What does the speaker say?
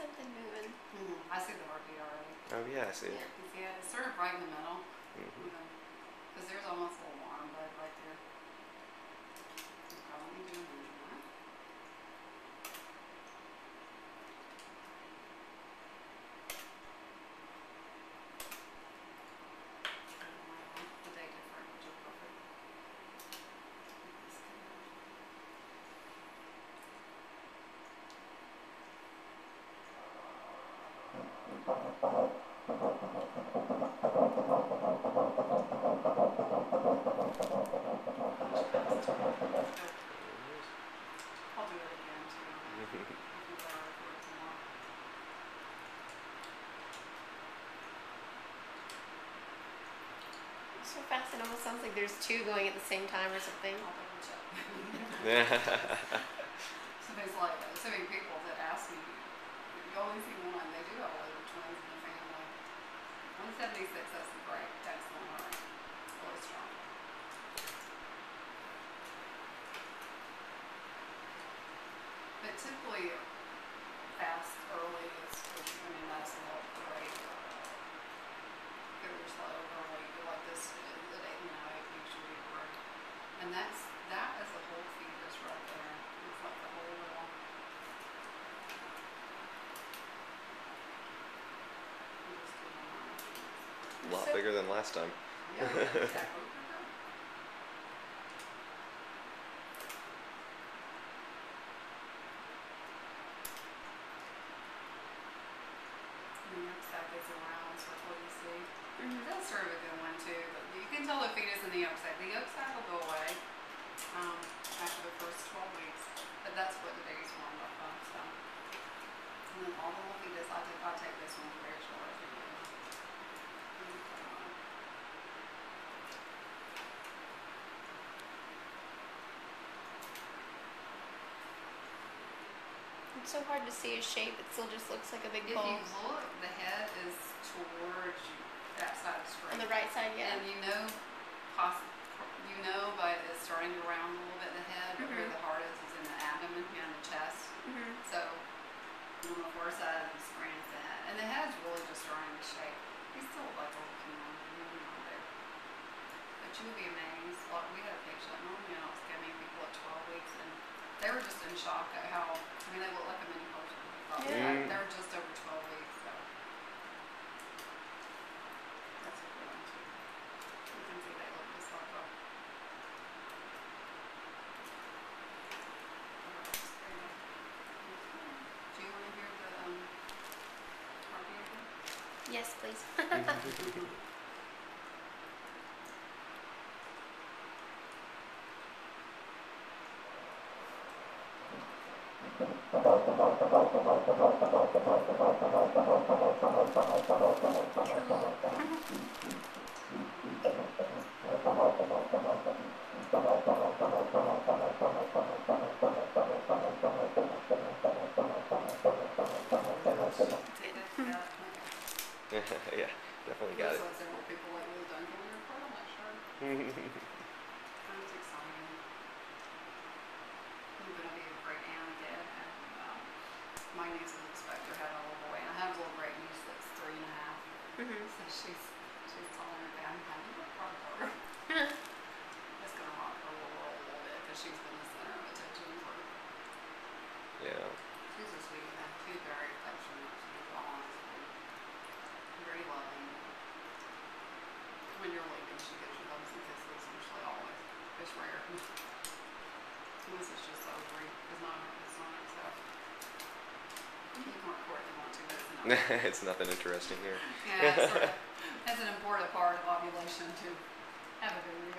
something moving. I see the heartbeat already. Oh yeah, I see it. You see it? It's sort of right in the middle. Because there's almost a little warm blood right there. Probably doing that. The day different, which is perfect. I'll do it again too. So fast, it almost sounds like there's two going at the same time or something. I'll double check. Somebody's like, so many people that ask me, you only see one. They do have older twins in the family. 176, that's great. Excellent heart. Really strong. But typically, fast early is, that's not great. If you're slow early, like this, the day, it usually work. And that is the whole fetus right there. It's like the whole little. A lot bigger than last time. Yeah, exactly. The yolk sac is around, so that's what you see. That's sort of a good one too, but you can tell the fetus in the yolk sac. The yolk sac will go away after the first 12 weeks, but that's what the baby's formed off of. So, and then all the little fetus, I'll take this one very short. It's so hard to see a shape. It still just looks like a big ball. If you look, the head is towards that side of the screen. On the right side, yeah. And you know by it starting to round a little bit the head, but where the heart is in the abdomen and the chest. So on the far side of the screen is the head. And the head's really just starting to shape. He's still like a little there. But you would be amazed. Like, we had a patient, scanning people at 12 weeks, and they were just in shock at how, they look like a mini person. They were just over 12 weeks, so. That's a good one too. You can see they look just like a. Do you want to hear the heartbeat again? Yes, please. Yeah, definitely got it. More people like really done doing their part, I'm not sure. It's exciting. I'm going to be a great aunt again. And my niece was expected to have a little boy, and I have a little great niece that's 3.5. So she's telling her dad, I'm having a part for her. It's going to rock her world a little bit because she's been the center of attention for her. Yeah. She's a sweetie, man. She's very affectionate. She's honest and very loving. When you're leaving, she gives you hugs and kisses, usually always. It's rare. This is just ovary. It's not stuff. You can record if you want to, but it's not. It's nothing interesting here. Yeah, it's sort of, that's an important part of ovulation to have a baby.